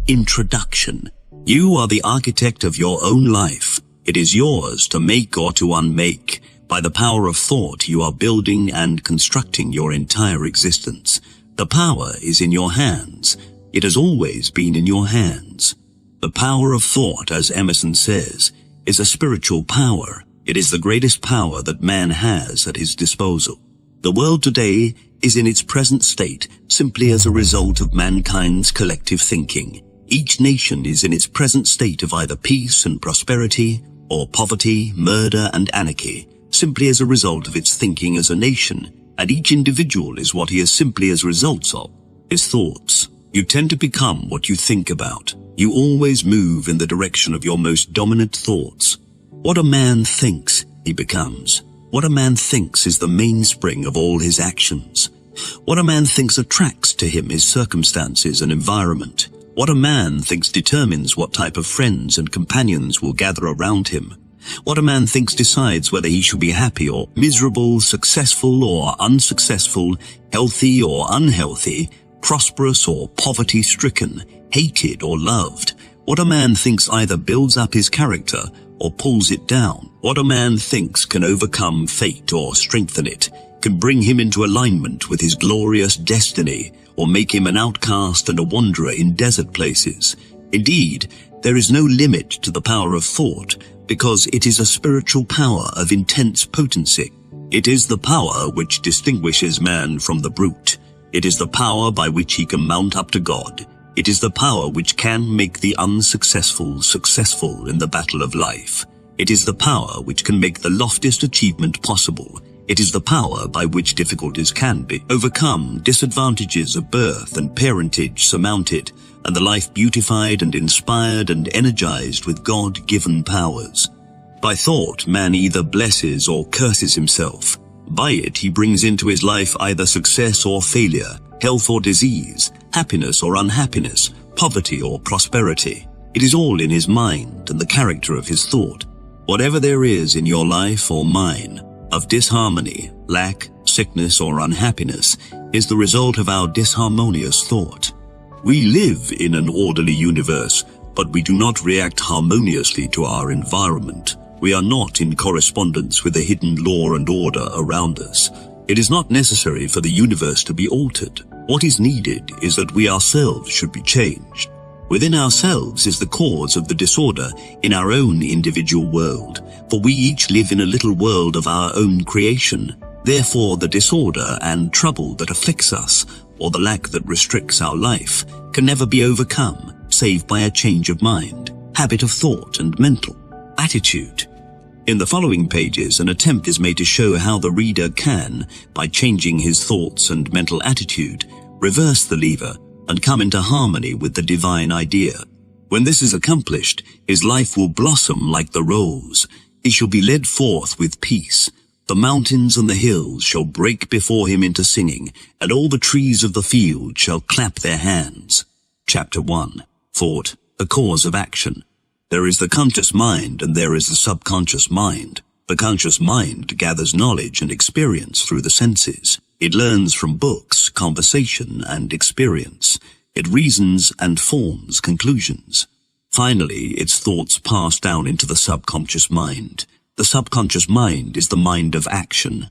Introduction. You are the architect of your own life. It is yours to make or to unmake. By the power of thought, you are building and constructing your entire existence. The power is in your hands. It has always been in your hands. The power of thought, as Emerson says, is a spiritual power. It is the greatest power that man has at his disposal. The world today is in its present state simply as a result of mankind's collective thinking. Each nation is in its present state of either peace and prosperity, or poverty, murder and anarchy, simply as a result of its thinking as a nation, and each individual is what he is simply as results of his thoughts. You tend to become what you think about. You always move in the direction of your most dominant thoughts. What a man thinks, he becomes. What a man thinks is the mainspring of all his actions. What a man thinks attracts to him his circumstances and environment. What a man thinks determines what type of friends and companions will gather around him. What a man thinks decides whether he shall be happy or miserable, successful or unsuccessful, healthy or unhealthy, prosperous or poverty-stricken, hated or loved. What a man thinks either builds up his character or pulls it down. What a man thinks can overcome fate or strengthen it, can bring him into alignment with his glorious destiny, or make him an outcast and a wanderer in desert places. Indeed, there is no limit to the power of thought, because it is a spiritual power of intense potency. It is the power which distinguishes man from the brute. It is the power by which he can mount up to God. It is the power which can make the unsuccessful successful in the battle of life. It is the power which can make the loftiest achievement possible. It is the power by which difficulties can be overcome, disadvantages of birth and parentage surmounted, and the life beautified and inspired and energized with God-given powers. By thought, man either blesses or curses himself. By it, he brings into his life either success or failure, health or disease, happiness or unhappiness, poverty or prosperity. It is all in his mind and the character of his thought. Whatever there is in your life or mine, of disharmony, lack, sickness or unhappiness, is the result of our disharmonious thought. We live in an orderly universe, but we do not react harmoniously to our environment. We are not in correspondence with the hidden law and order around us. It is not necessary for the universe to be altered. What is needed is that we ourselves should be changed. Within ourselves is the cause of the disorder in our own individual world, for we each live in a little world of our own creation. Therefore, the disorder and trouble that afflicts us, or the lack that restricts our life, can never be overcome, save by a change of mind, habit of thought and mental attitude. In the following pages, an attempt is made to show how the reader can, by changing his thoughts and mental attitude, reverse the lever and come into harmony with the divine idea. When this is accomplished, his life will blossom like the rose. He shall be led forth with peace. The mountains and the hills shall break before him into singing, and all the trees of the field shall clap their hands. Chapter 1. Thought, the cause of action. There is the conscious mind and there is the subconscious mind. The conscious mind gathers knowledge and experience through the senses. It learns from books, conversation, and experience. It reasons and forms conclusions. Finally, its thoughts pass down into the subconscious mind. The subconscious mind is the mind of action.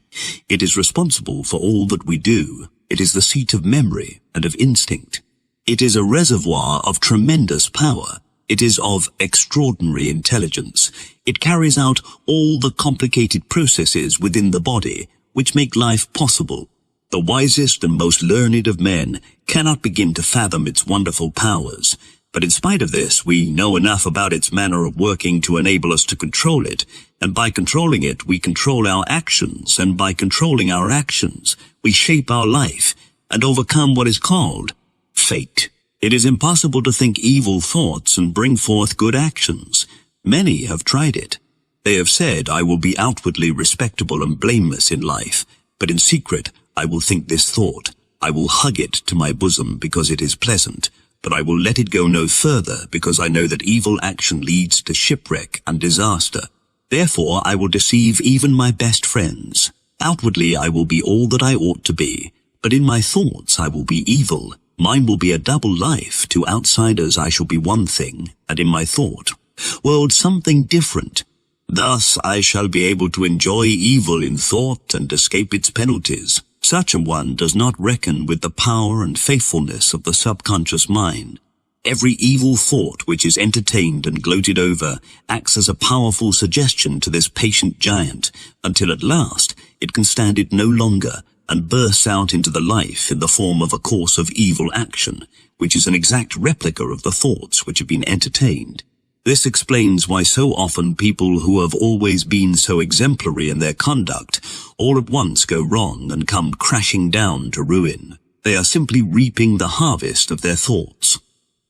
It is responsible for all that we do. It is the seat of memory and of instinct. It is a reservoir of tremendous power. It is of extraordinary intelligence. It carries out all the complicated processes within the body which make life possible. The wisest and most learned of men cannot begin to fathom its wonderful powers. But in spite of this, we know enough about its manner of working to enable us to control it, and by controlling it, we control our actions, and by controlling our actions, we shape our life and overcome what is called fate. It is impossible to think evil thoughts and bring forth good actions. Many have tried it. They have said, I will be outwardly respectable and blameless in life, but in secret I will think this thought. I will hug it to my bosom because it is pleasant, but I will let it go no further because I know that evil action leads to shipwreck and disaster. Therefore I will deceive even my best friends. Outwardly I will be all that I ought to be, but in my thoughts I will be evil. Mine will be a double life. To outsiders I shall be one thing, and in my thought world something different. Thus I shall be able to enjoy evil in thought and escape its penalties. Such a one does not reckon with the power and faithfulness of the subconscious mind. Every evil thought which is entertained and gloated over acts as a powerful suggestion to this patient giant, until at last it can stand it no longer and bursts out into the life in the form of a course of evil action, which is an exact replica of the thoughts which have been entertained. This explains why so often people who have always been so exemplary in their conduct all at once go wrong and come crashing down to ruin. They are simply reaping the harvest of their thoughts.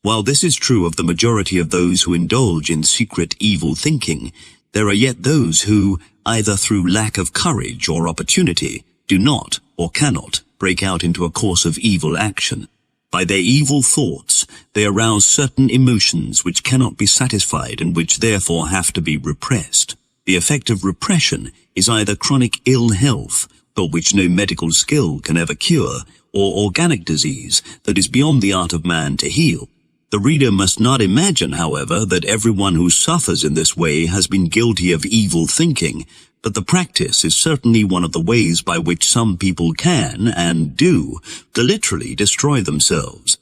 While this is true of the majority of those who indulge in secret evil thinking, there are yet those who, either through lack of courage or opportunity, do not or cannot break out into a course of evil action. By their evil thoughts, they arouse certain emotions which cannot be satisfied and which therefore have to be repressed. The effect of repression is either chronic ill health, but which no medical skill can ever cure, or organic disease that is beyond the art of man to heal. The reader must not imagine, however, that everyone who suffers in this way has been guilty of evil thinking, but the practice is certainly one of the ways by which some people can, and do, literally destroy themselves.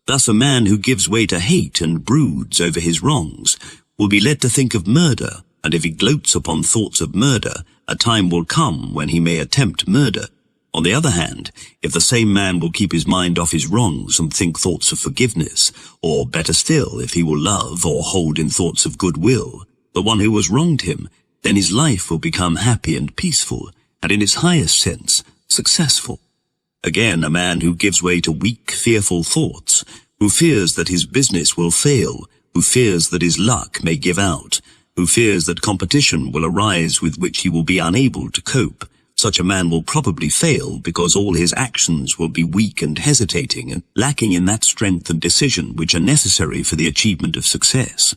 Thus a man who gives way to hate and broods over his wrongs will be led to think of murder, and if he gloats upon thoughts of murder, a time will come when he may attempt murder. On the other hand, if the same man will keep his mind off his wrongs and think thoughts of forgiveness, or better still, if he will love or hold in thoughts of goodwill the one who has wronged him, then his life will become happy and peaceful, and in its highest sense, successful. Again, a man who gives way to weak, fearful thoughts, who fears that his business will fail, who fears that his luck may give out, who fears that competition will arise with which he will be unable to cope, such a man will probably fail because all his actions will be weak and hesitating and lacking in that strength and decision which are necessary for the achievement of success.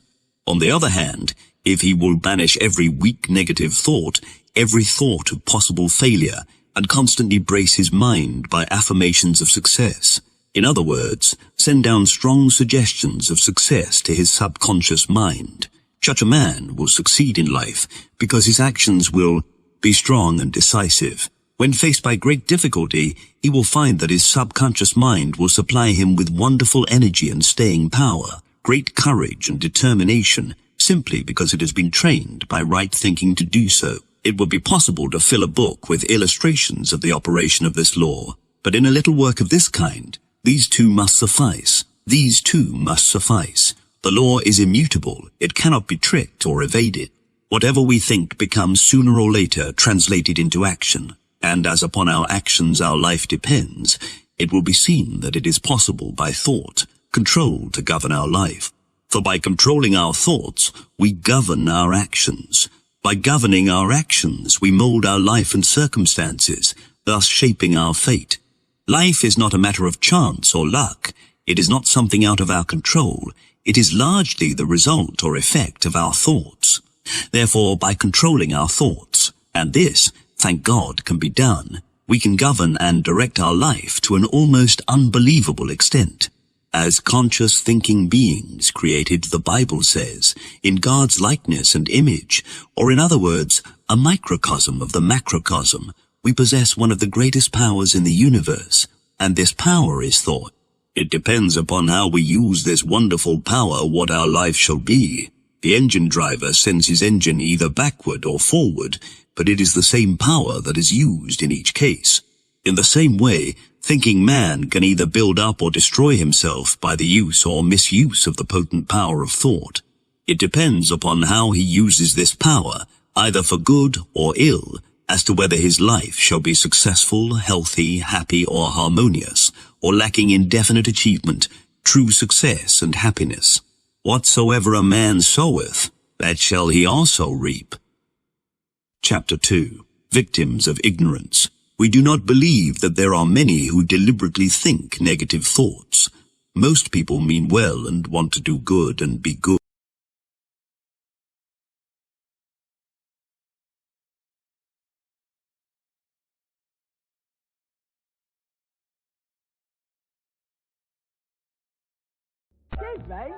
On the other hand, if he will banish every weak negative thought, every thought of possible failure, and constantly brace his mind by affirmations of success, in other words, send down strong suggestions of success to his subconscious mind, such a man will succeed in life because his actions will be strong and decisive. When faced by great difficulty, he will find that his subconscious mind will supply him with wonderful energy and staying power, great courage and determination, simply because it has been trained by right thinking to do so. It would be possible to fill a book with illustrations of the operation of this law, but in a little work of this kind, these two must suffice. These two must suffice. The law is immutable. It cannot be tricked or evaded. Whatever we think becomes sooner or later translated into action, and as upon our actions our life depends, it will be seen that it is possible by thought, control to govern our life. For by controlling our thoughts, we govern our actions. By governing our actions, we mold our life and circumstances, thus shaping our fate. Life is not a matter of chance or luck. It is not something out of our control. It is largely the result or effect of our thoughts. Therefore, by controlling our thoughts, and this, thank God, can be done, we can govern and direct our life to an almost unbelievable extent. As conscious thinking beings created, the Bible says, in God's likeness and image, or in other words, a microcosm of the macrocosm, we possess one of the greatest powers in the universe, and this power is thought. It depends upon how we use this wonderful power what our life shall be. The engine driver sends his engine either backward or forward, but it is the same power that is used in each case. In the same way, thinking man can either build up or destroy himself by the use or misuse of the potent power of thought. It depends upon how he uses this power, either for good or ill, as to whether his life shall be successful, healthy, happy, or harmonious, or lacking in definite achievement, true success and happiness. Whatsoever a man soweth, that shall he also reap. Chapter 2. Victims of Ignorance. We do not believe that there are many who deliberately think negative thoughts. Most people mean well and want to do good and be good. guys.